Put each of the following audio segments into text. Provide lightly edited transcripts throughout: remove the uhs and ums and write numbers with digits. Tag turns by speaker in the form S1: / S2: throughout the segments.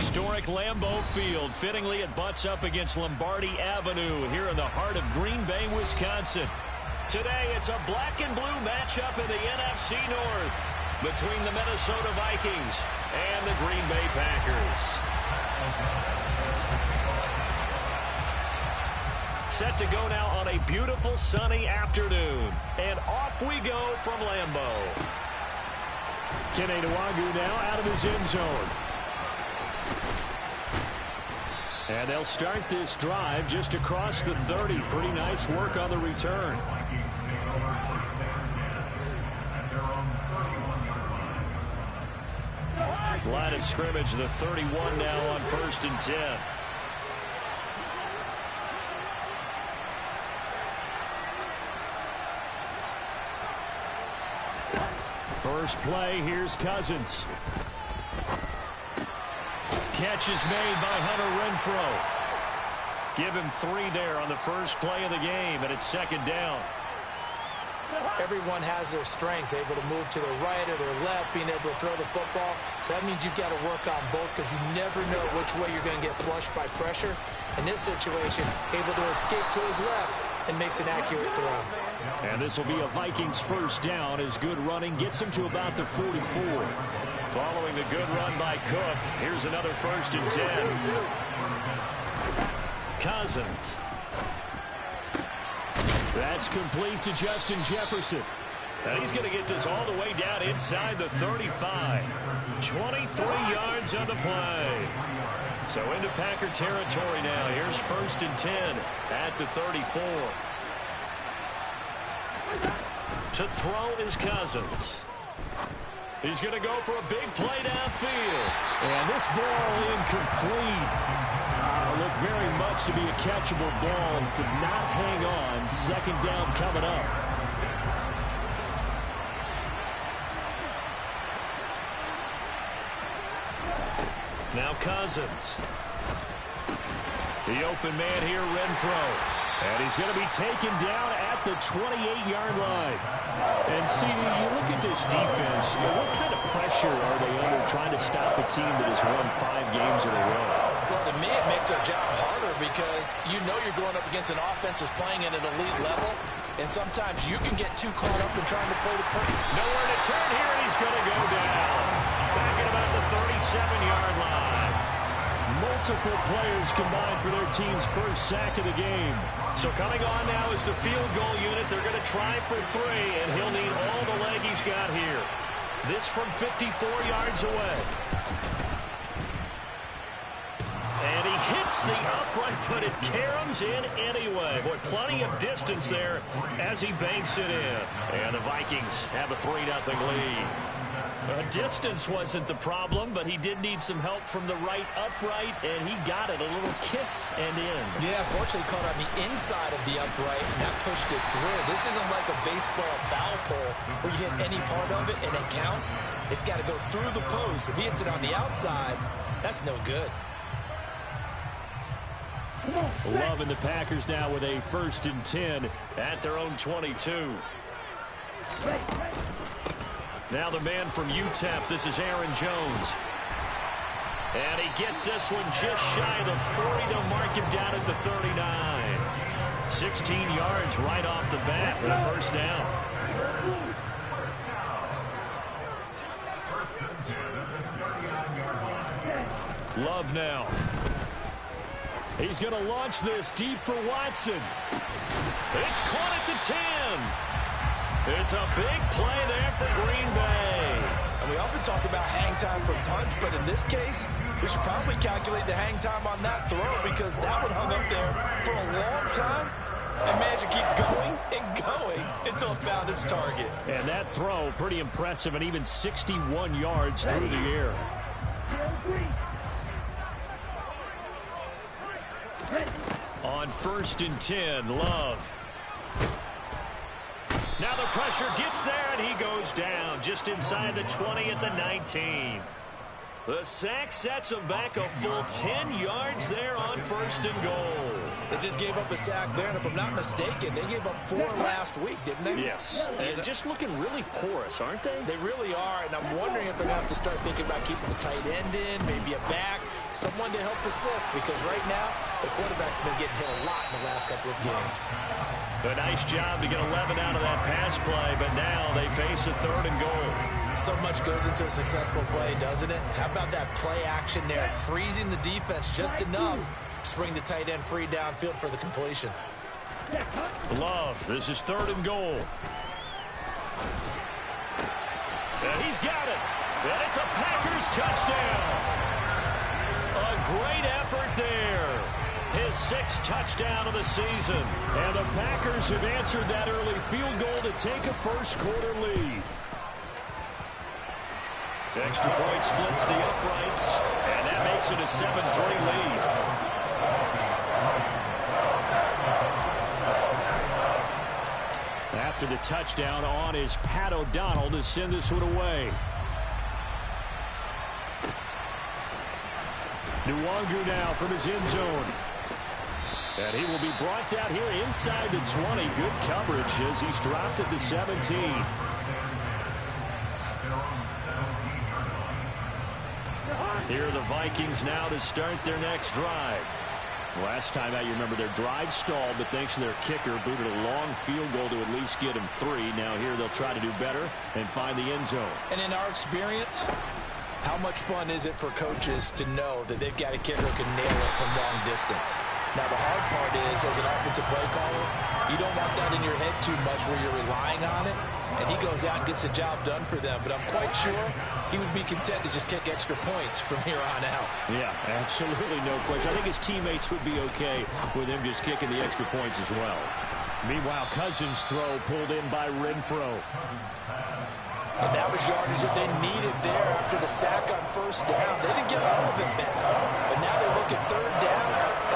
S1: Historic Lambeau Field. Fittingly, it butts up against Lombardi Avenue here in the heart of Green Bay, Wisconsin. Today, it's a black and blue matchup in the NFC North between the Minnesota Vikings and the Green Bay Packers. Set to go now on a beautiful sunny afternoon. And off we go from Lambeau. Kenny Nwagu now out of his end zone. And they'll start this drive just across the 30. Pretty nice work on the return. Line of scrimmage, the 31 now on 1st and 10. First play, here's Cousins. Catch is made by Hunter Renfrow. Give him 3 there on the first play of the game, and it's 2nd down.
S2: Everyone has their strengths, able to move to their right or their left, being able to throw the football. So that means you've got to work on both because you never know which way you're going to get flushed by pressure. In this situation, able to escape to his left and makes an accurate throw.
S1: And this will be a Vikings first down as good running gets him to about the 44. Following the good run by Cook, here's another 1st and 10. Cousins. That's complete to Justin Jefferson. And he's going to get this all the way down inside the 35. 23 yards on the play. So into Packer territory now. Here's 1st and 10 at the 34. To throw is Cousins. He's going to go for a big play downfield. And this ball incomplete. Looked very much to be a catchable ball. Could not hang on. 2nd down coming up. Now Cousins. The open man here, Renfrow. And he's going to be taken down at the 28-yard line. And, see, you look at this defense, what kind of pressure are they under trying to stop a team that has won 5 games in a row?
S2: Well, to me, it makes their job harder because you know you're going up against an offense that's playing at an elite level, and sometimes you can get too caught up in trying to play the perfect.
S1: Nowhere to turn here, and he's going to go down. Back at about the 37-yard line. Multiple players combined for their team's first sack of the game. So coming on now is the field goal unit. They're going to try for 3, and he'll need all the leg he's got here. This from 54 yards away. And he hits the upright, but it caroms in anyway. Boy, plenty of distance there as he banks it in. And the Vikings have a 3-0 lead. Distance wasn't the problem, but he did need some help from the right upright, and he got it. A little kiss and in.
S2: Yeah, unfortunately caught on the inside of the upright, and that pushed it through. This isn't like a baseball foul pole where you hit any part of it and it counts. It's got to go through the post. If he hits it on the outside, that's no good.
S1: Loving the Packers now with a 1st and 10 at their own 22. Now the man from UTEP, this is Aaron Jones. And he gets this one just shy of the 40 to mark him down at the 39. 16 yards right off the bat with a 1st down. Love now. He's going to launch this deep for Watson. It's caught at the 10. It's a big play there for Green Bay.
S2: And we often talk about hang time for punts, but in this case, we should probably calculate the hang time on that throw because that one hung up there for a long time and managed to keep going and going until it found its target.
S1: And that throw, pretty impressive, and even 61 yards through the air. On 1st and 10, Love. Now the pressure gets there, and he goes down just inside the 20 at the 19. The sack sets them back a full 10 yards there on 1st and goal.
S2: They just gave up a sack there, and if I'm not mistaken, they gave up 4 last week, didn't they?
S1: Yes. And just looking really porous, aren't they?
S2: They really are, and I'm wondering if they're going to have to start thinking about keeping the tight end in, maybe a back, someone to help assist, because right now, the quarterback's been getting hit a lot in the last couple of games.
S1: A nice job to get 11 out of that pass play, but now they face a 3rd and goal.
S2: So much goes into a successful play, doesn't it? How about that play action there, freezing the defense just enough to bring the tight end free downfield for the completion.
S1: Love, this is 3rd and goal. And he's got it. And it's a Packers touchdown. A great effort there. His 6th touchdown of the season. And the Packers have answered that early field goal to take a first-quarter lead. Extra point splits the uprights, and that makes it a 7-3 lead. After the touchdown on is Pat O'Donnell to send this one away. Nwangu now from his end zone. And he will be brought down here inside the 20. Good coverage as he's dropped at the 17. Here are the Vikings now to start their next drive. Last time out, you remember their drive stalled, but thanks to their kicker, booted a long field goal to at least get them 3. Now here they'll try to do better and find the end zone.
S2: And in our experience, how much fun is it for coaches to know that they've got a kicker who can nail it from long distance? Now, the hard part is, as an offensive play caller, you don't want that in your head too much where you're relying on it, and he goes out and gets the job done for them. But I'm quite sure he would be content to just kick extra points from here on out.
S1: Yeah, absolutely no question. I think his teammates would be okay with him just kicking the extra points as well. Meanwhile, Cousins' throw pulled in by Renfro.
S2: And that was yardage that they needed there after the sack on 1st down. They didn't get all of it back. But now they look at 3rd down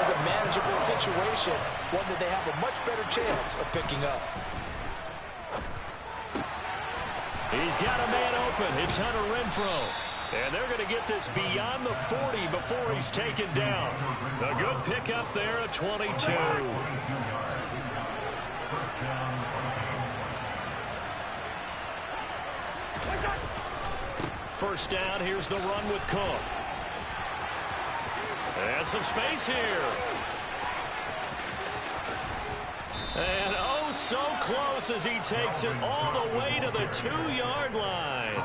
S2: as a manageable situation, one that they have a much better chance of picking up.
S1: He's got a man open. It's Hunter Renfro. And they're going to get this beyond the 40 before he's taken down. A good pickup there at 22. First down, here's the run with Cook. And some space here. And oh, so close as he takes it all the way to the 2-yard line.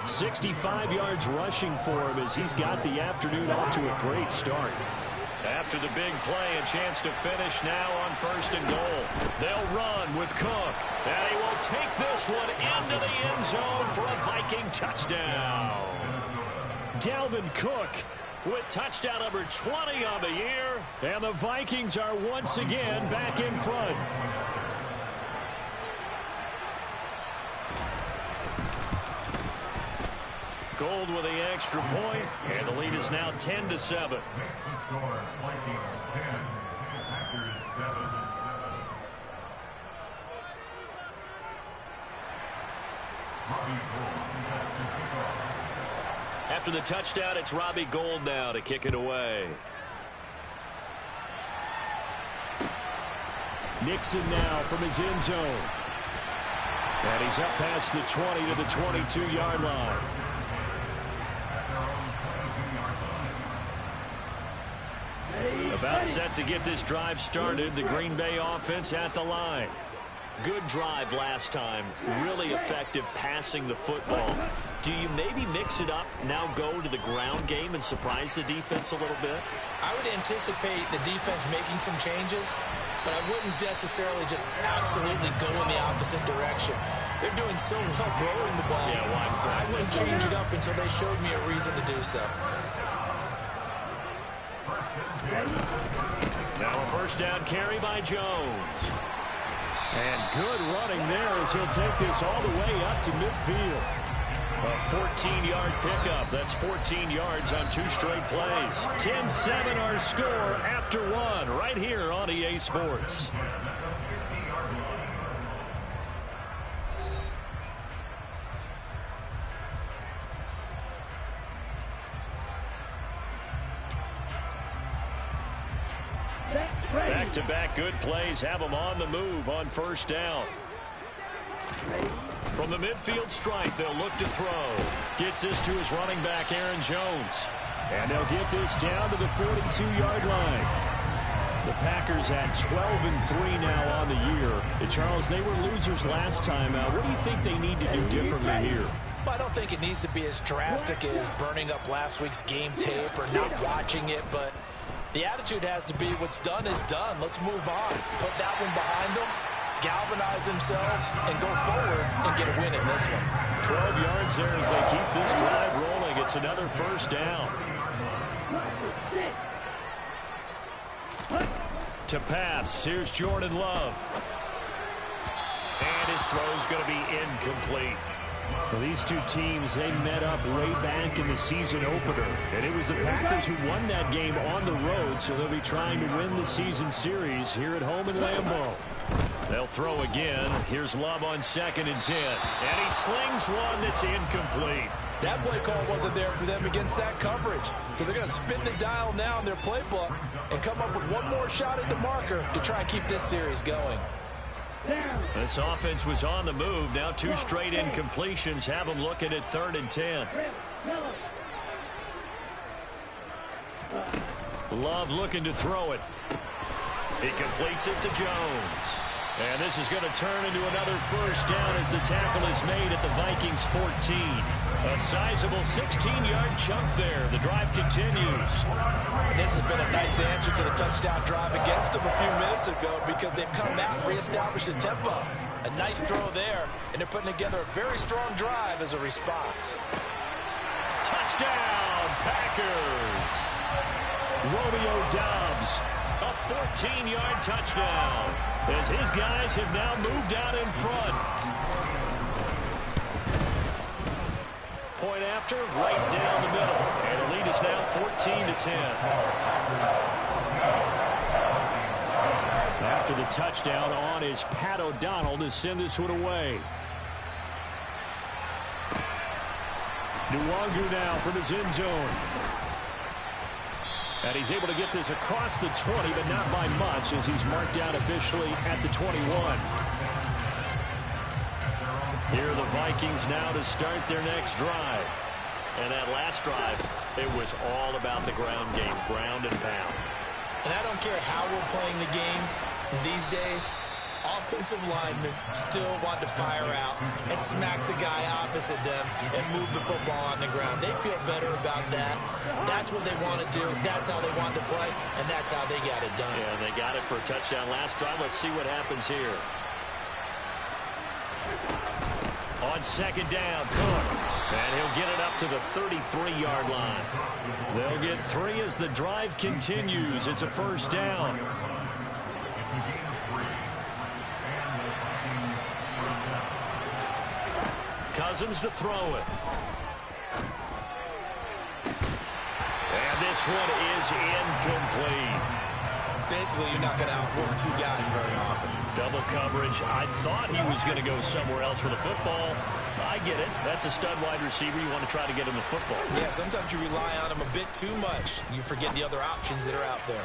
S1: 65 yards rushing for him as he's got the afternoon off to a great start. After the big play, a chance to finish now on 1st and goal. They'll run with Cook. And he will take this one into the end zone for a Viking touchdown. Dalvin Cook with touchdown number 20 on the year. And the Vikings are once again back in front. Gold with the extra point, and the lead is now 10-7. After the touchdown, it's Robbie Gould now to kick it away. Nixon now from his end zone. And he's up past the 20 to the 22-yard line. About set to get this drive started. The Green Bay offense at the line. Good drive last time. Really effective passing the football. Do you maybe mix it up, now go to the ground game and surprise the defense a little bit?
S2: I would anticipate the defense making some changes, but I wouldn't necessarily just absolutely go in the opposite direction. They're doing so well throwing the ball.
S1: Yeah, why?
S2: I wouldn't change it up until they showed me a reason to do so.
S1: Now a first down carry by Jones. And good running there as he'll take this all the way up to midfield. A 14-yard pickup. That's 14 yards on 2 straight plays. 10-7 our score after 1 right here on EA Sports. Back-to-back good plays have them on the move on first down. From the midfield stripe, they'll look to throw. Gets this to his running back, Aaron Jones. And they'll get this down to the 42-yard line. The Packers at 12-3 now on the year. And Charles, they were losers last time out. What do you think they need to do differently here?
S2: Well, I don't think it needs to be as drastic as burning up last week's game tape or not watching it, but the attitude has to be what's done is done. Let's move on. Put that one behind them, galvanize themselves, and go forward and get a win in this one.
S1: 12 yards there as they keep this drive rolling. It's another first down. To pass, here's Jordan Love. And his throw's going to be incomplete.
S3: Well, these two teams, they met up way back in the season opener. And it was the Packers who won that game on the road, so they'll be trying to win the season series here at home in Lambeau.
S1: They'll throw again. Here's Love on 2nd and 10. And he slings one that's incomplete.
S2: That play call wasn't there for them against that coverage. So they're going to spin the dial now in their playbook and come up with one more shot at the marker to try and keep this series going.
S1: This offense was on the move. Now 2 straight incompletions have them looking at 3rd and 10. Love looking to throw it. He completes it to Jones. And this is going to turn into another first down as the tackle is made at the Vikings 14. A sizable 16-yard chunk there. The drive continues.
S2: This has been a nice answer to the touchdown drive against them a few minutes ago because they've come out and reestablished the tempo. A nice throw there, and they're putting together a very strong drive as a response.
S1: Touchdown, Packers! Romeo Doubs, a 14-yard touchdown, as his guys have now moved out in front. Point after, right down the middle. And the lead is now 14-10.
S3: After the touchdown on is Pat O'Donnell to send this one away. Nwangu now from his end zone. And he's able to get this across the 20, but not by much as he's marked down officially at the 21. Here are the Vikings now to start their next drive.
S1: And that last drive, it was all about the ground game, ground and pound.
S2: And I don't care how we're playing the game these days, offensive linemen still want to fire out and smack the guy opposite them and move the football on the ground. They feel better about that. That's what they want to do. That's how they want to play, and that's how they got it done.
S1: Yeah, and they got it for a touchdown last drive. Let's see what happens here. On 2nd down, Cook. And he'll get it up to the 33-yard line. They'll get 3 as the drive continues. It's a first down. Cousins to throw it. And this one is incomplete.
S2: Basically, you're not going to outwork 2 guys very often.
S1: Double coverage. I thought he was going to go somewhere else for the football. I get it. That's a stud wide receiver. You want to try to get him the football.
S2: Yeah, sometimes you rely on him a bit too much. You forget the other options that are out there.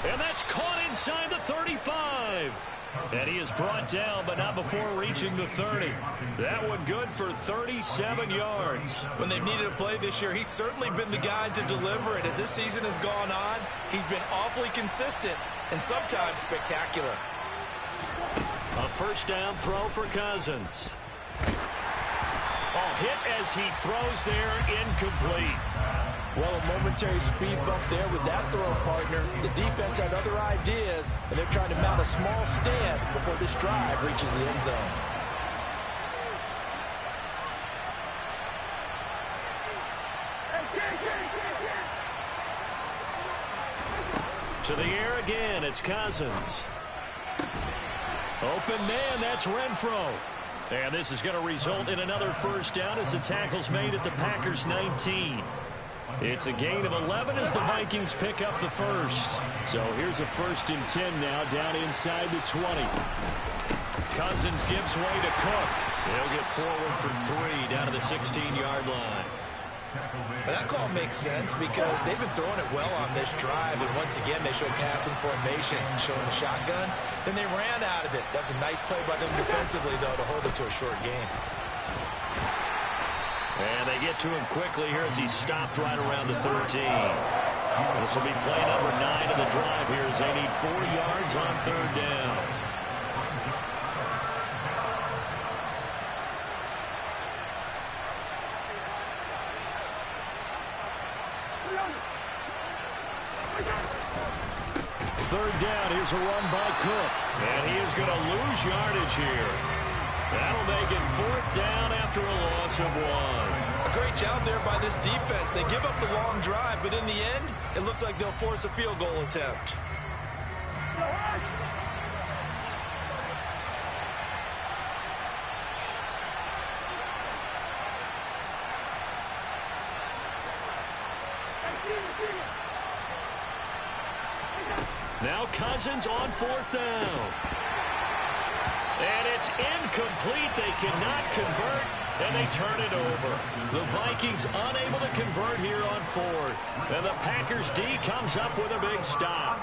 S1: And that's caught inside the 35. And he is brought down, but not before reaching the 30. That one good for 37 yards.
S2: When they've needed a play this year, he's certainly been the guy to deliver it. As this season has gone on, he's been awfully consistent and sometimes spectacular.
S1: A first down throw for Cousins. Oh, hit as he throws there, incomplete.
S2: Well, a momentary speed bump there with that throw partner. The defense had other ideas, and they're trying to mount a small stand before this drive reaches the end zone.
S1: To the air again, it's Cousins. Open man, that's Renfro. And this is going to result in another first down as the tackle's made at the Packers 19. It's a gain of 11 as the Vikings pick up the first.
S3: So here's a 1st and 10 now down inside the 20.
S1: Cousins gives way to Cook. He'll get forward for 3 down to the 16-yard line.
S2: But that call makes sense because they've been throwing it well on this drive, and once again they showed passing formation, showing the shotgun. Then they ran out of it. That's a nice play by them defensively, though, to hold it to a short game.
S3: And they get to him quickly here as he stopped right around the 13. This will be play number 9 of the drive here as they need 4 yards on 3rd down. Third down, here's a run by Cook. And he is going to lose yardage here. That'll make it 4th down after a loss of 1.
S2: A great job there by this defense. They give up the long drive, but in the end, it looks like they'll force a field goal attempt.
S3: Now Cousins on 4th down. And it's incomplete. They cannot convert, and they turn it over. The Vikings unable to convert here on 4th. And the Packers D comes up with a big stop.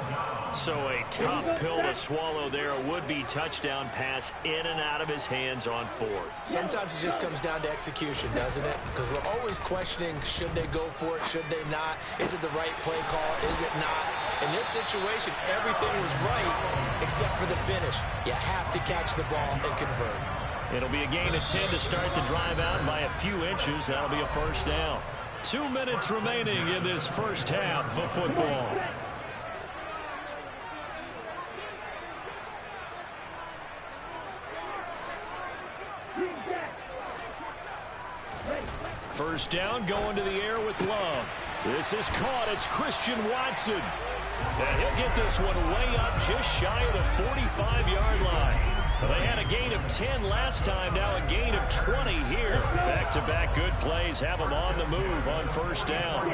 S3: So a tough pill to swallow there. A would-be touchdown pass in and out of his hands on 4th.
S2: Sometimes it just comes down to execution, doesn't it? Because we're always questioning, should they go for it, should they not? Is it the right play call, is it not? In this situation, everything was right except for the finish. You have to catch the ball and convert.
S3: It'll be a gain of 10 to start the drive out by a few inches. That'll be a 1st down. 2 minutes remaining in this first half of football. First down, going to the air with Love. This is caught. It's Christian Watson. And he'll get this one way up just shy of the 45-yard line. They had a gain of 10 last time, now a gain of 20 here. Back-to-back good plays have them on the move on 1st down.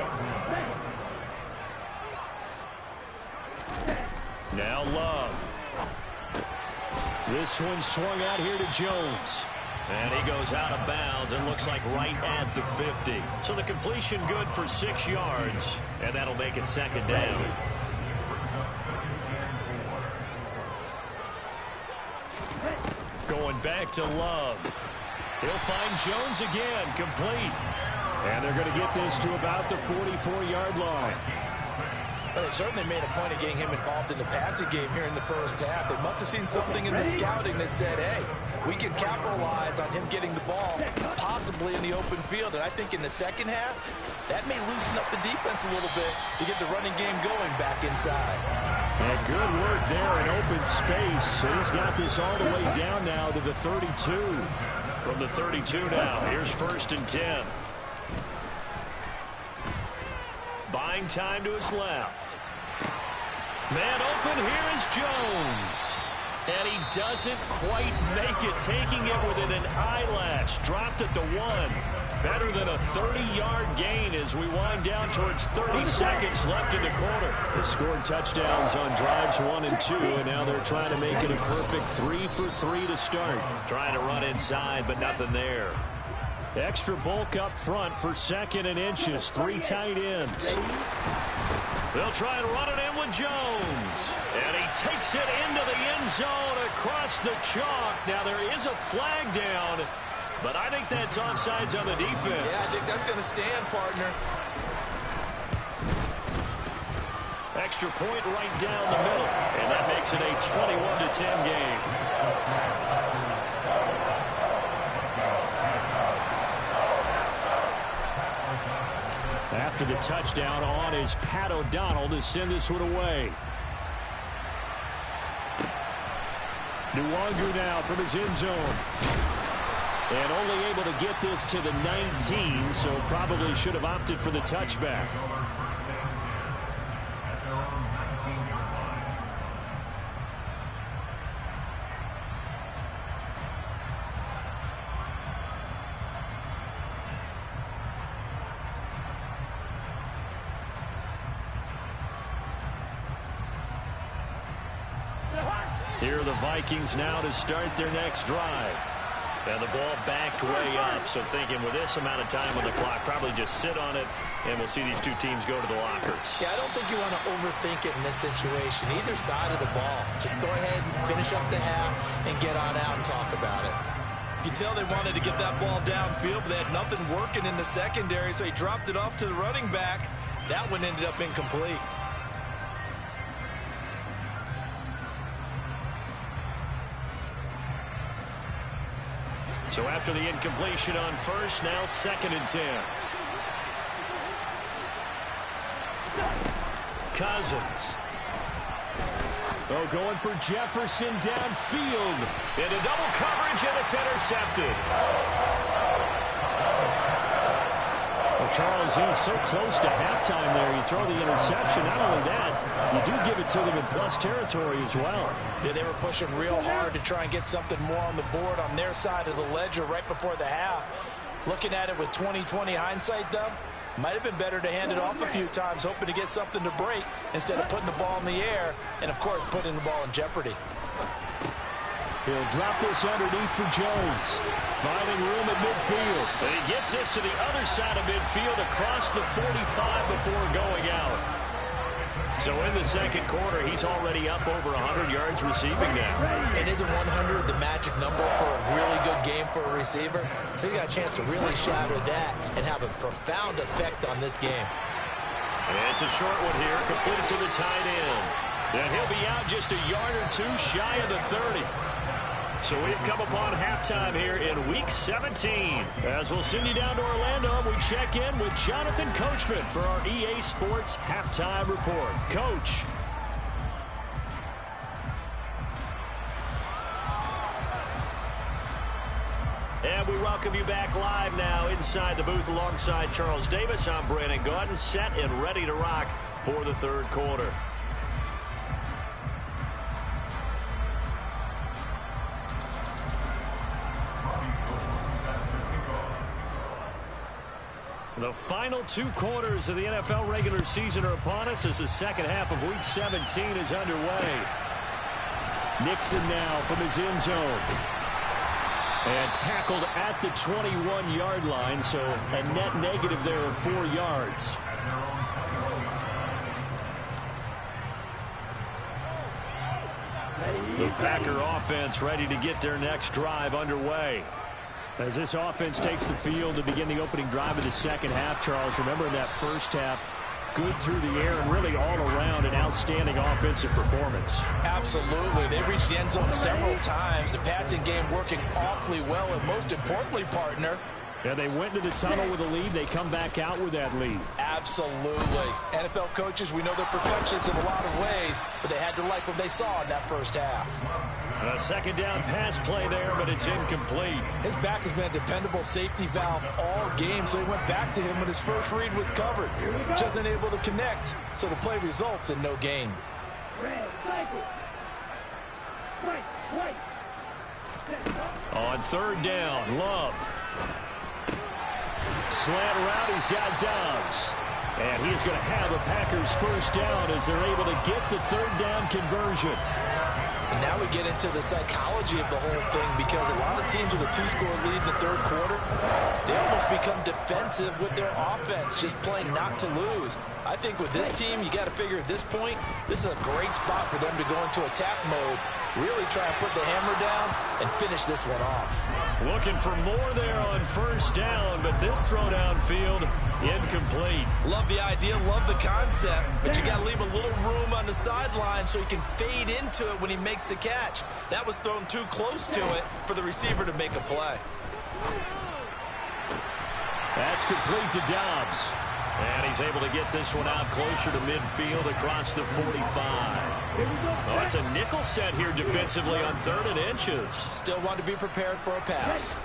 S3: Now Love. This one swung out here to Jones. And he goes out of bounds and looks like right at the 50. So the completion good for 6 yards, and that'll make it 2nd down. Going back to Love. He'll find Jones again, complete. And they're going to get this to about the 44-yard line.
S2: Well, they certainly made a point of getting him involved in the passing game here in the first half. They must have seen something in the scouting that said, hey, we can capitalize on him getting the ball, possibly in the open field. And I think in the second half, that may loosen up the defense a little bit to get the running game going back inside.
S3: And good work there in open space. He's got this all the way down now to the 32. From the 32 now, here's 1st and 10. Buying time to his left. Man open, here is Jones. And he doesn't quite make it, taking it within an eyelash. Dropped at the 1. Better than a 30-yard gain as we wind down towards 30 seconds left in the quarter. They scored touchdowns on drives 1 and 2, and now they're trying to make it a perfect 3 for 3 to start. Trying to run inside, but nothing there. Extra bulk up front for 2nd and inches. 3 tight ends. They'll try and run it in with Jones. And he takes it into the end zone across the chalk. Now there is a flag down, but I think that's offsides on the defense.
S2: Yeah, I think that's going to stand, partner.
S3: Extra point right down the middle. And that makes it a 21-10 game. After the touchdown, on is Pat O'Donnell to send this one away. Nwangu now from his end zone. And only able to get this to the 19, so probably should have opted for the touchback. Here are the Vikings now to start their next drive. And the ball backed way up, so thinking with this amount of time on the clock, probably just sit on it, and we'll see these two teams go to the lockers.
S2: Yeah, I don't think you want to overthink it in this situation. Either side of the ball. Just go ahead and finish up the half and get on out and talk about it.
S4: You can tell they wanted to get that ball downfield, but they had nothing working in the secondary, so he dropped it off to the running back. That one ended up incomplete.
S3: So after the incompletion on first, now 2nd and 10. Cousins.
S1: Oh, going for Jefferson downfield.
S3: Into double coverage, and it's intercepted.
S1: Well, Charles, he was so close to halftime there. You throw the interception. Not only that, you do give it to them in plus territory as well.
S2: Yeah, they were pushing real hard to try and get something more on the board on their side of the ledger right before the half. Looking at it with 20/20 hindsight, though, might have been better to hand it off a few times, hoping to get something to break instead of putting the ball in the air and, of course, putting the ball in jeopardy.
S1: He'll drop this underneath for Jones. Finding room at midfield.
S3: And he gets this to the other side of midfield across the 45 before going out. So in the second quarter, he's already up over 100 yards receiving now.
S2: And isn't 100 the magic number for a really good game for a receiver? So he got a chance to really shatter that and have a profound effect on this game.
S3: And it's a short one here, completed to the tight end. And he'll be out just a yard or two shy of the 30. So we've come upon halftime here in Week 17. As we'll send you down to Orlando, we check in with Jonathan Coachman for our EA Sports Halftime Report. Coach. And we welcome you back live now inside the booth alongside Charles Davis. I'm Brandon Gaudin, set and ready to rock for the third quarter. The final 2 quarters of the NFL regular season are upon us as the second half of Week 17 is underway.
S1: Nixon now from his end zone. And tackled at the 21-yard line, so a net negative there of 4 yards. The Packer offense ready to get their next drive underway. As this offense takes the field to begin the opening drive of the second half, Charles, remember in that first half, good through the air and really all around an outstanding offensive performance.
S2: Absolutely. They reached the end zone several times. The passing game working awfully well, and most importantly, partner,
S1: yeah, they went to the tunnel with a lead. They come back out with that lead.
S2: Absolutely. NFL coaches, we know they're perfectionists in a lot of ways, but they had to like what they saw in that first half.
S3: A second down pass play there, but it's incomplete.
S2: His back has been a dependable safety valve all game, so he went back to him when his first read was covered. Just unable to connect, so the play results in no gain.
S3: On third down, Love.
S1: Slant route, he's got Dobbs. And he is going to have the Packers first down as they're able to get the third down conversion.
S2: And now we get into the psychology of the whole thing, because a lot of teams with a 2-score lead in the third quarter, they almost become defensive with their offense, just playing not to lose. I think with this team, you got to figure at this point, this is a great spot for them to go into attack mode, really try and put the hammer down and finish this one off.
S3: Looking for more there on first down, but this throw downfield, incomplete.
S4: Love the idea, love the concept, but you got to leave a little room on the sideline so he can fade into it when he makes the catch. That was thrown too close to it for the receiver to make a play.
S1: That's complete to Dobbs.
S3: And he's able to get this one out closer to midfield across the 45. Oh, it's a nickel set here defensively on 3rd and inches.
S2: Still want to be prepared for a pass.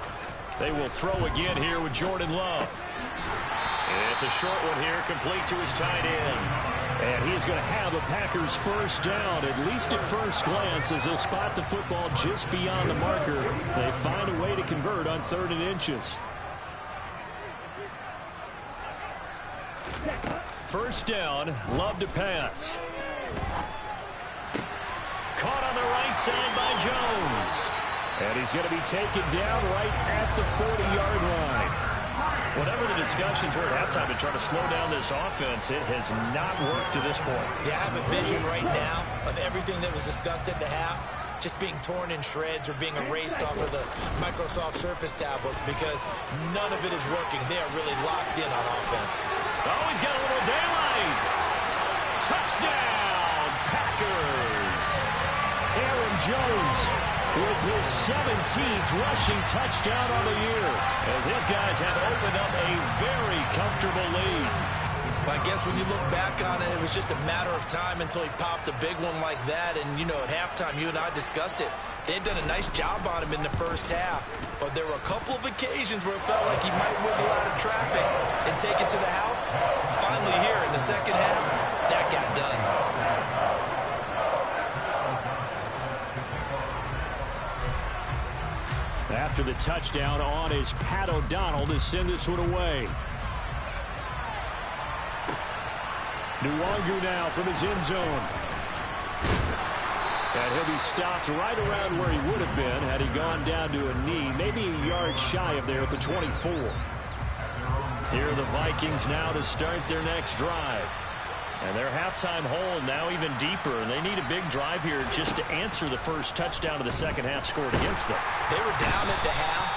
S3: They will throw again here with Jordan Love. And it's a short one here, complete to his tight end.
S1: And he's going to have the Packers first down, at least at first glance, as they'll spot the football just beyond the marker. They find a way to convert on 3rd and inches.
S3: First down, Love to pass. Caught on the right side by Jones.
S1: And he's going to be taken down right at the 40-yard line.
S3: Whatever the discussions were at halftime to try to slow down this offense, it has not worked to this point.
S2: Yeah, I have a vision right now of everything that was discussed at the half just being torn in shreds or being erased off of the Microsoft Surface tablets because none of it is working. They are really locked in on offense.
S3: Oh, he's got a little daylight. Touchdown, Packers.
S1: Aaron Jones with his 17th rushing touchdown on the year,
S3: as his guys have opened up a very comfortable lead.
S4: I guess when you look back on it, it was just a matter of time until he popped a big one like that. And, you know, at halftime, you and I discussed it. They had done a nice job on him in the first half. But there were a couple of occasions where it felt like he might wiggle out of traffic and take it to the house. Finally here in the second half, that got done.
S1: After the touchdown on is Pat O'Donnell to send this one away. Nwangu now from his end zone. And he'll be stopped right around where he would have been had he gone down to a knee, maybe a yard shy of there at the 24.
S3: Here are the Vikings now to start their next drive. And their halftime hole now even deeper, and they need a big drive here just to answer the first touchdown of the second half scored against them.
S2: They were down at the half.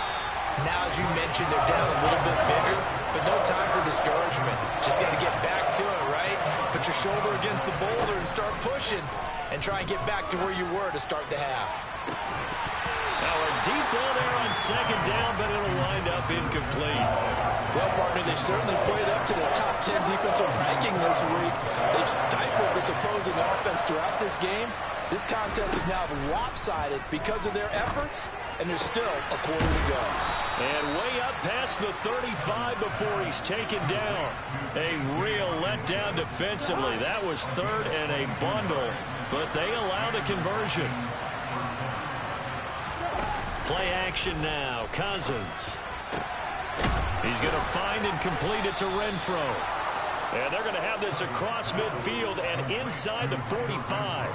S2: Now, as you mentioned, they're down a little bit bigger, but no time for discouragement. Just got to get back to it, right? Put your shoulder against the boulder and start pushing and try and get back to where you were to start the half.
S3: Now a deep ball there on second down, but it'll wind up incomplete.
S5: Well, partner, they've certainly played up to the top 10 defensive ranking this week. They've stifled this opposing offense throughout this game. This contest is now lopsided because of their efforts, and there's still a quarter to go.
S3: And way up past the 35 before he's taken down. A real letdown defensively. That was third and a bundle, but they allow the conversion. Play action now. Cousins. He's going to find and complete it to Renfro. And they're going to have this across midfield and inside the 45.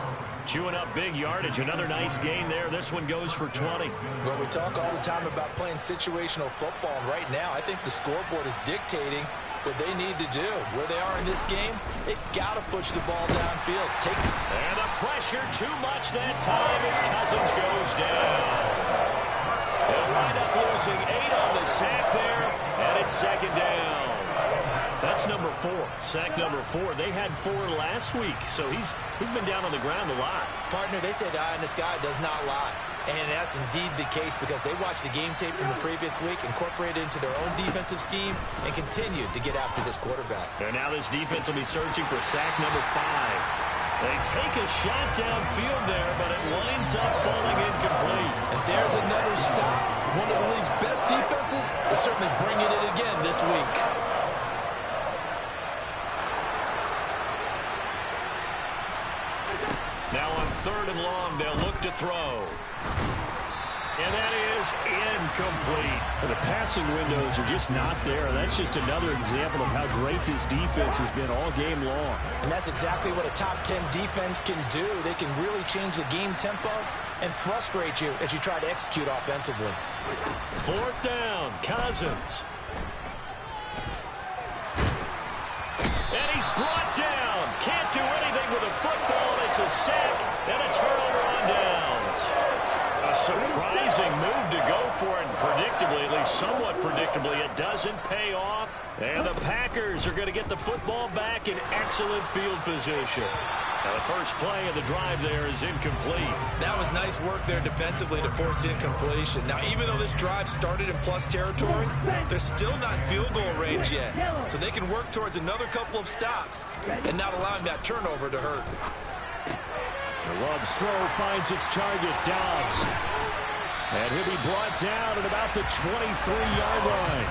S3: Chewing up big yardage. Another nice gain there. This one goes for 20.
S5: Well, we talk all the time about playing situational football. And right now, I think the scoreboard is dictating what they need to do. Where they are in this game, they got to push the ball downfield.
S3: And the pressure too much that time as Cousins goes down. They'll wind up losing 8 on the sack there, and it's second down. That's number 4. Sack number 4. They had 4 last week, so he's been down on the ground a lot.
S2: Partner, they say the eye in the sky does not lie. And that's indeed the case because they watched the game tape from the previous week, incorporated it into their own defensive scheme, and continued to get after this quarterback.
S3: And now this defense will be searching for sack number 5. They take a shot downfield there, but it winds up falling incomplete.
S2: And there's another stop. One of the league's best defenses is certainly bringing it again this week.
S3: Now on 3rd and long, they'll look to throw. And that is incomplete.
S1: The passing windows are just not there. That's just another example of how great this defense has been all game long.
S2: And that's exactly what a top 10 defense can do. They can really change the game tempo and frustrate you as you try to execute offensively.
S3: 4th down, Cousins. And he's brought down. Can't do anything with a football. It's a sack and a turnover on downs. A surprising move to go for it, and predictably, at least somewhat predictably, it doesn't pay off. And the Packers are going to get the football back in excellent field position. Now the first play of the drive there is incomplete.
S4: That was nice work there defensively to force incompletion. Now, even though this drive started in plus territory, they're still not in field goal range yet. So they can work towards another couple of stops and not allowing that turnover to hurt.
S1: The Love's throw finds its target, Dobbs. And he'll be brought down at about the 23-yard line.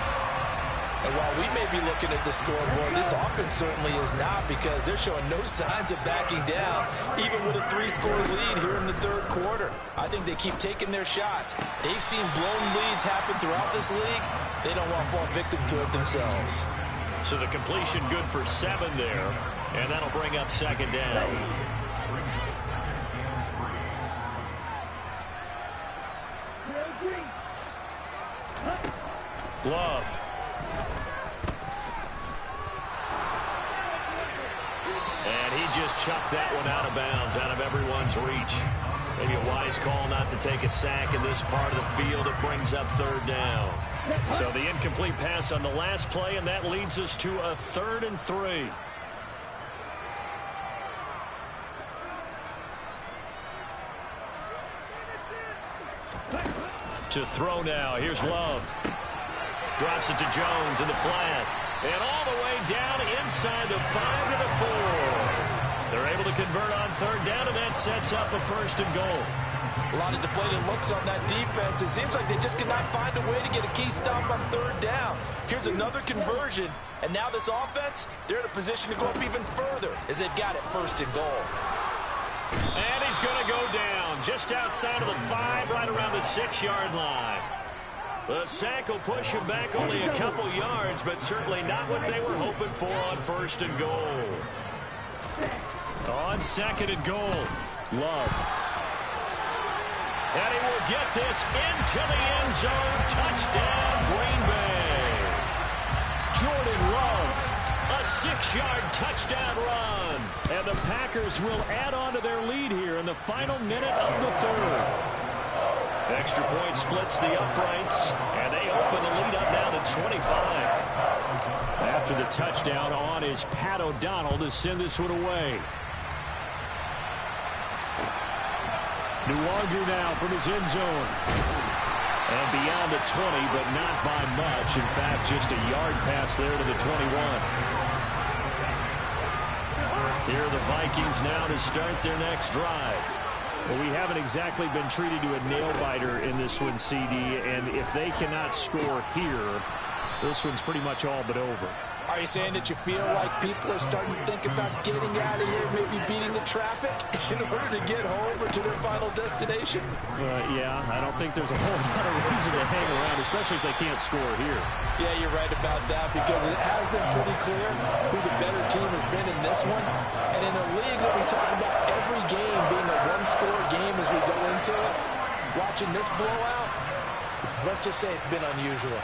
S5: And while we may be looking at the scoreboard, this offense certainly is not because they're showing no signs of backing down, even with a 3-score lead here in the 3rd quarter. I think they keep taking their shots. They've seen blown leads happen throughout this league. They don't want to fall victim to it themselves.
S3: So the completion good for 7 there, and that'll bring up second down.
S1: Love. And he just chucked that one out of bounds, out of everyone's reach. Maybe a wise call not to take a sack in this part of the field. It brings up third down. So the incomplete pass on the last play, and that leads us to a 3rd and 3. To throw now. Here's Love. Drops it to Jones in the flat. And all the way down inside the 5 to the 4. They're able to convert on third down, and that sets up a 1st and goal.
S5: A lot of deflated looks on that defense. It seems like they just cannot find a way to get a key stop on third down. Here's another conversion, and now this offense, they're in a position to go up even further as they've got it 1st and goal.
S1: And he's going to go down just outside of the 5, right around the 6-yard line. The sack will push him back only a couple yards, but certainly not what they were hoping for on 1st and goal. On 2nd and goal, Love. And he will get this into the end zone. Touchdown, Green Bay. Jordan Love, a 6-yard touchdown run. And the Packers will add on to their lead here in the final minute of the 3rd. Extra point splits the uprights, and they open the lead up now to 25. After the touchdown on is Pat O'Donnell to send this one away. Nwangu now from his end zone. And beyond the 20, but not by much. In fact, just a yard pass there to the 21. Here are the Vikings now to start their next drive. Well, we haven't exactly been treated to a nail-biter in this one, CD. And if they cannot score here, this one's pretty much all but over.
S2: Are you saying that you feel like people are starting to think about getting out of here, maybe beating the traffic in order to get home or to their final destination?
S1: Yeah, I don't think there's a whole lot of reason to hang around, especially if they can't score here.
S2: Yeah, you're right about that, because it has been pretty clear who the better team has been in this one. And in a league that we talk about every game being a one-score game as we go into it, watching this blowout, let's just say it's been unusual.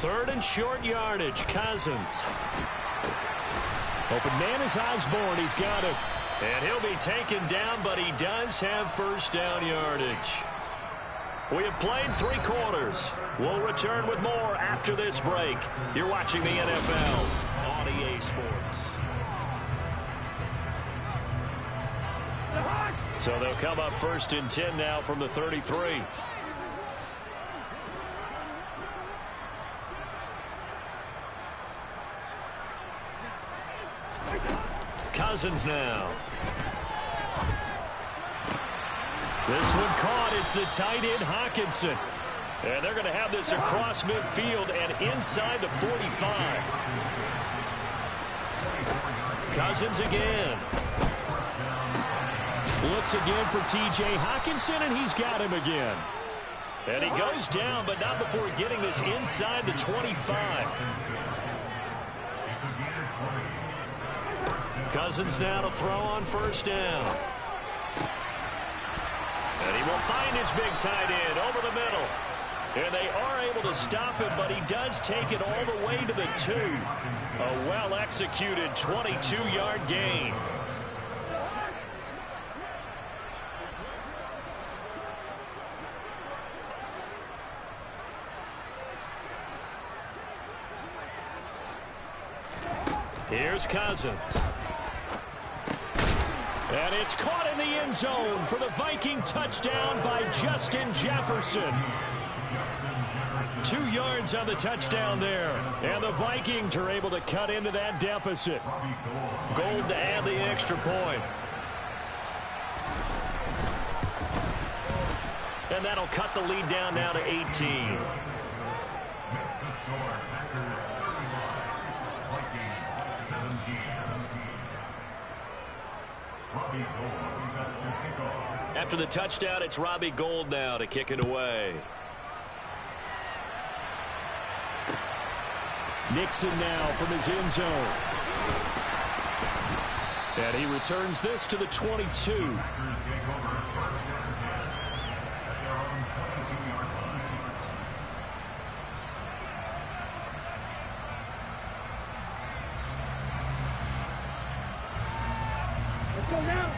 S1: Third and short yardage, Cousins. Open man is Osborne. He's got it. And he'll be taken down, but he does have 1st down yardage. We have played 3 quarters. We'll return with more after this break. You're watching the NFL on EA Sports. So they'll come up 1st and 10 now from the 33. Cousins now. This one caught. It's the tight end, Hawkinson. And they're going to have this across midfield and inside the 45. Cousins again. Looks again for T.J. Hawkinson, and he's got him again. And he goes down, but not before getting this inside the 25. Cousins now to throw on 1st down. And he will find his big tight end over the middle. And they are able to stop him, but he does take it all the way to the 2. A well-executed 22-yard gain. Here's Cousins. And it's caught in the end zone for the Viking touchdown by Justin Jefferson. 2 yards on the touchdown there. And the Vikings are able to cut into that deficit. Gold to add the extra point. And that'll cut the lead down now to 18. After the touchdown, it's Robbie Gould now to kick it away. Nixon now from his end zone. And he returns this to the 22.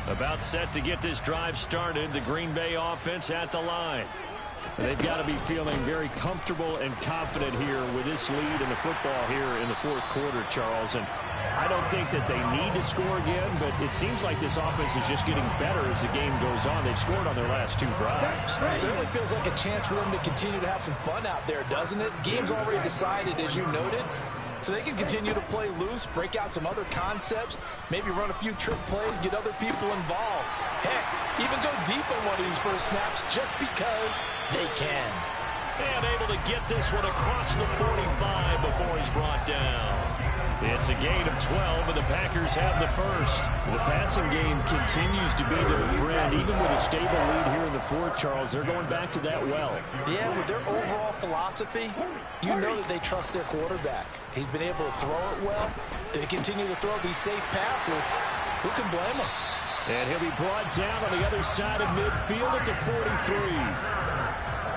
S1: About set to get this drive started. The Green Bay offense at the line. They've got to be feeling very comfortable and confident here with this lead in the football here in the fourth quarter, Charles. And I don't think that they need to score again, but it seems like this offense is just getting better as the game goes on. They've scored on their last 2 drives.
S5: It certainly feels like a chance for them to continue to have some fun out there, doesn't it? Game's already decided, as you noted. So they can continue to play loose, break out some other concepts, maybe run a few trick plays, get other people involved. Heck, even go deep on one of these first snaps just because they can.
S3: And able to get this one across the 45 before he's brought down. It's a gain of 12, and the Packers have the first.
S1: The passing game continues to be their friend. Even with a stable lead here in the fourth, Charles, they're going back to that well.
S5: Yeah, with their overall philosophy, you know that they trust their quarterback. He's been able to throw it well. They continue to throw these safe passes. Who can blame them?
S1: And he'll be brought down on the other side of midfield at the 43.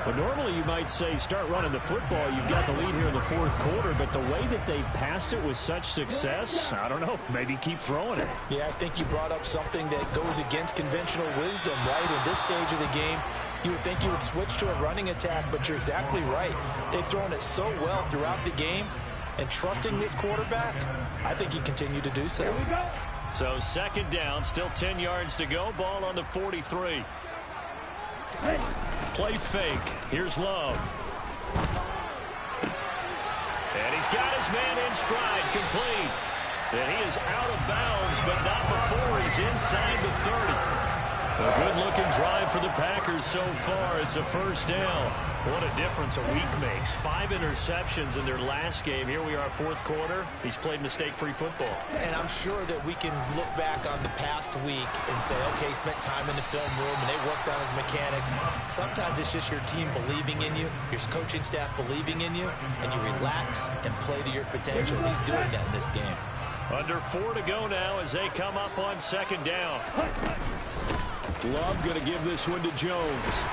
S1: But normally you might say start running the football. You've got the lead here in the fourth quarter, but the way that they've passed it with such success, I don't know, maybe keep throwing it.
S5: Yeah, I think you brought up something that goes against conventional wisdom, right? In this stage of the game, you would think you would switch to a running attack, but you're exactly right. They've thrown it so well throughout the game, and trusting this quarterback, I think you continue to do so.
S3: So second down, still 10 yards to go. Ball on the 43. Play fake. Here's Love. And he's got his man in stride, complete. And he is out of bounds, but not before he's inside the 30. A good-looking drive for the Packers so far. It's a first down. What a difference a week makes. 5 interceptions in their last game. Here we are, fourth quarter. He's played mistake-free football.
S2: And I'm sure that we can look back on the past week and say, okay, he spent time in the film room and they worked on his mechanics. Sometimes it's just your team believing in you, your coaching staff believing in you, and you relax and play to your potential. He's doing that in this game.
S3: Under 4 to go now as they come up on second down.
S1: Love going to give this one to Jones.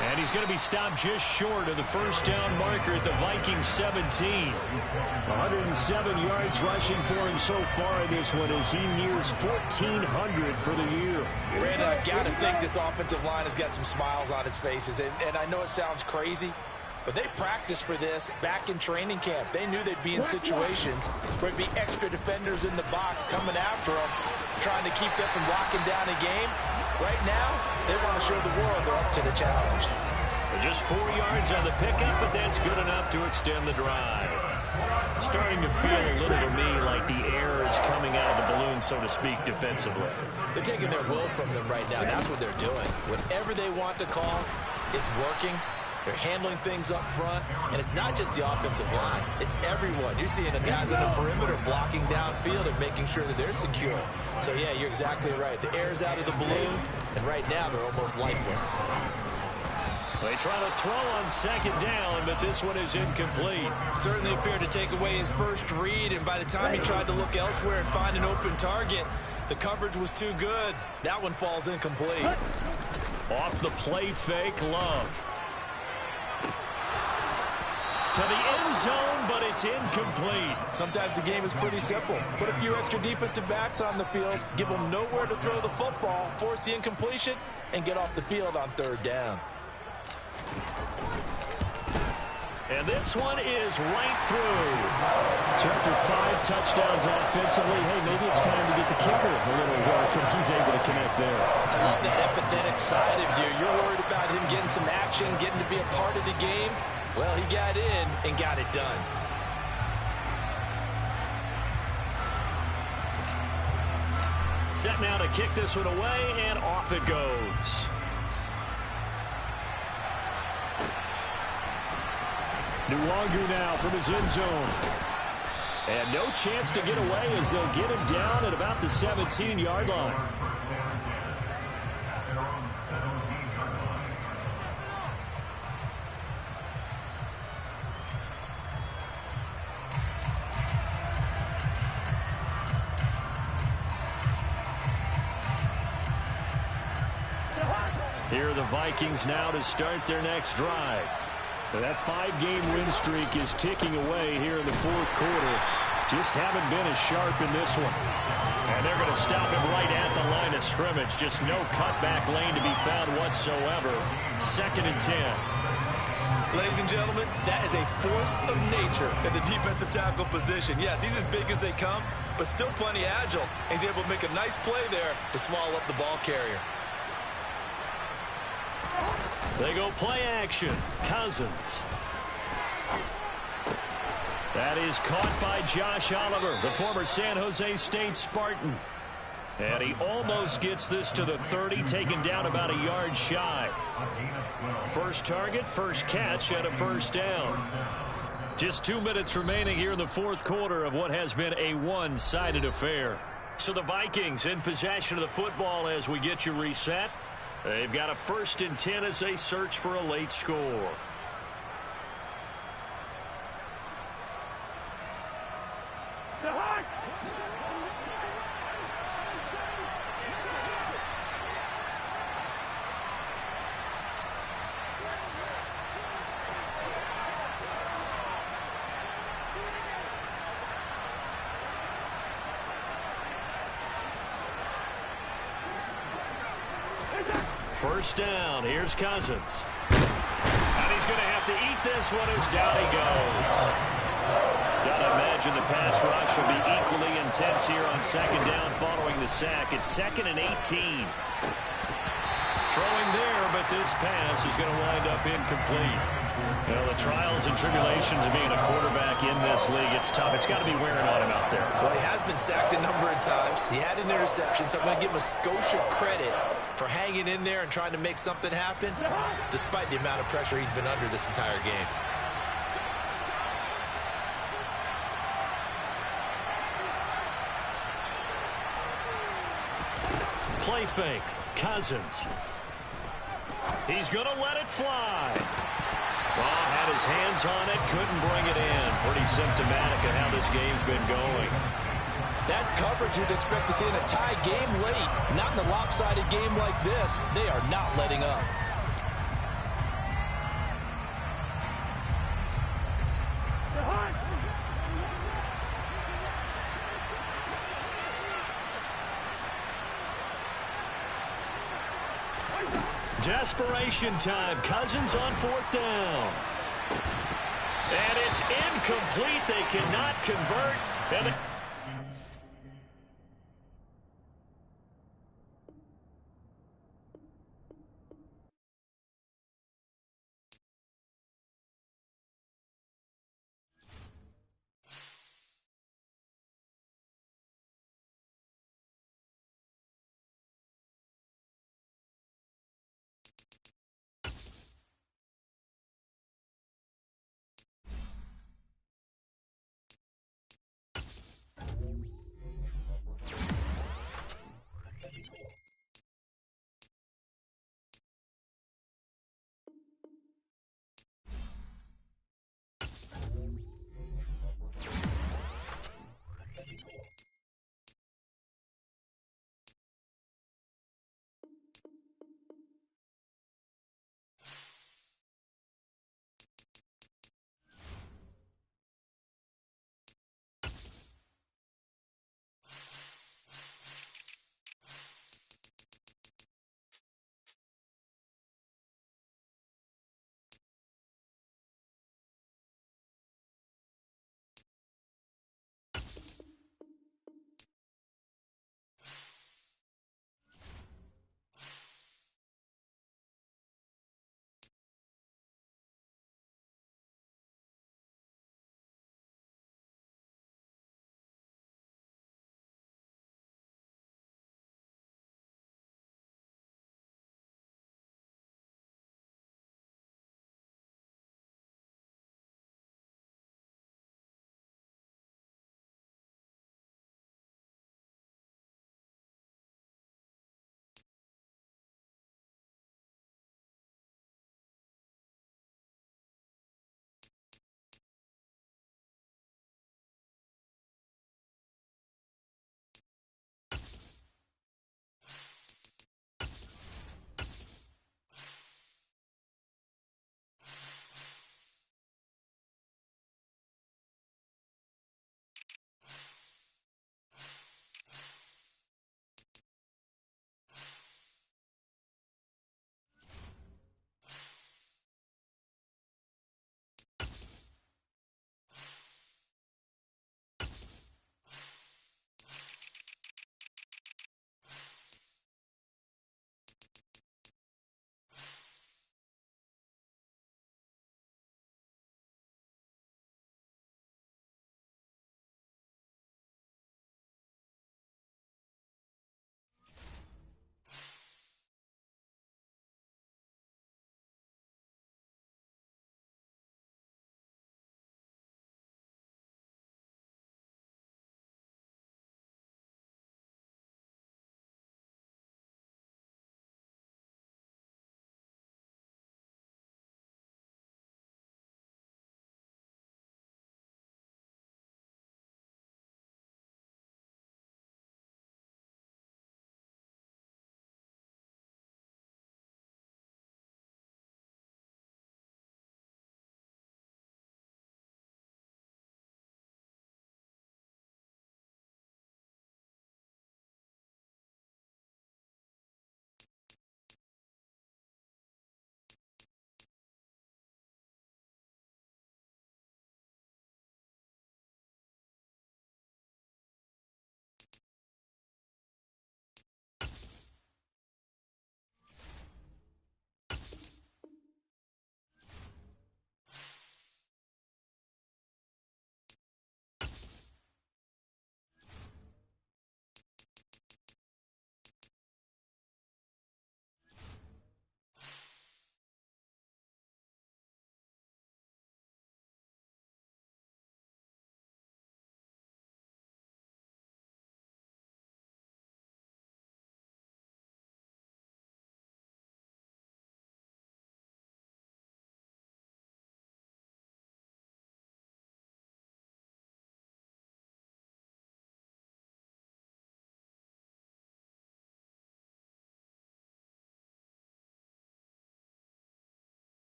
S3: And he's going to be stopped just short of the first down marker at the Vikings 17.
S1: 107 yards rushing for him so far in this one as he nears 1,400 for the year.
S5: Brandon, I've got to think this offensive line has got some smiles on its faces. And I know it sounds crazy, but they practiced for this back in training camp. They knew they'd be in situations where there'd be extra defenders in the box coming after them, trying to keep them from locking down a game. Right now, they want to show the world they're up to the challenge.
S3: Just 4 yards on the pickup, but that's good enough to extend the drive. Starting to feel a little to me like the air is coming out of the balloon, so to speak, defensively.
S2: They're taking their will from them right now. That's what they're doing. Whatever they want to call, it's working. They're handling things up front, and it's not just the offensive line. It's everyone. You're seeing the guys on the perimeter blocking downfield and making sure that they're secure. So, yeah, you're exactly right. The air's out of the balloon, and right now they're almost lifeless.
S3: They try to throw on second down, but this one is incomplete.
S5: Certainly appeared to take away his first read, and by the time he tried to look elsewhere and find an open target, the coverage was too good. That one falls incomplete.
S3: Off the play fake, Love. To the end zone, but it's incomplete.
S5: Sometimes the game is pretty simple. Put a few extra defensive backs on the field, give them nowhere to throw the football, force the incompletion, and get off the field on third down.
S3: And this one is right through.
S1: So after 5 touchdowns offensively, hey, maybe it's time to get the kicker a little work, and he's able to connect there.
S5: I love that empathetic side of you. You're worried about him getting some action, getting to be a part of the game. Well, he got in and got it done.
S3: Set now to kick this one away, and off it goes.
S1: Nwangu now from his end zone. And no chance to get away as they'll get him down at about the 17-yard line. Here are the Vikings now to start their next drive. That 5-game win streak is ticking away here in the fourth quarter. Just haven't been as sharp in this one. And they're going to stop him right at the line of scrimmage. Just no cutback lane to be found whatsoever. 2nd and 10.
S4: Ladies and gentlemen, that is a force of nature in the defensive tackle position. Yes, he's as big as they come, but still plenty agile. He's able to make a nice play there to swallow up the ball carrier.
S1: They go play action. Cousins. That is caught by Josh Oliver, the former San Jose State Spartan. And he almost gets this to the 30, taken down about a yard shy. First target, first catch, and a first down. Just 2 minutes remaining here in the fourth quarter of what has been a one-sided affair. So the Vikings in possession of the football as we get you reset. They've got a 1st and 10 as they search for a late score. First down. Here's Cousins. And he's going to have to eat this one as down he goes. Got to imagine the pass rush will be equally intense here on 2nd down following the sack. It's 2nd and 18. Throwing there, but this pass is going to wind up incomplete. You know, the trials and tribulations of being a quarterback in this league, it's tough. It's got to be wearing on him out there.
S4: Well, he has been sacked a number of times. He had an interception, so I'm going to give him a skosh of credit for hanging in there and trying to make something happen, despite the amount of pressure he's been under this entire game.
S1: Play fake. Cousins. He's going to let it fly. Well, had his hands on it, couldn't bring it in. Pretty symptomatic of how this game's been going.
S5: That's coverage you'd expect to see in a tie game late. Not in a lopsided game like this. They are not letting up.
S1: Desperation time. Cousins on 4th down. And it's incomplete. They cannot convert. And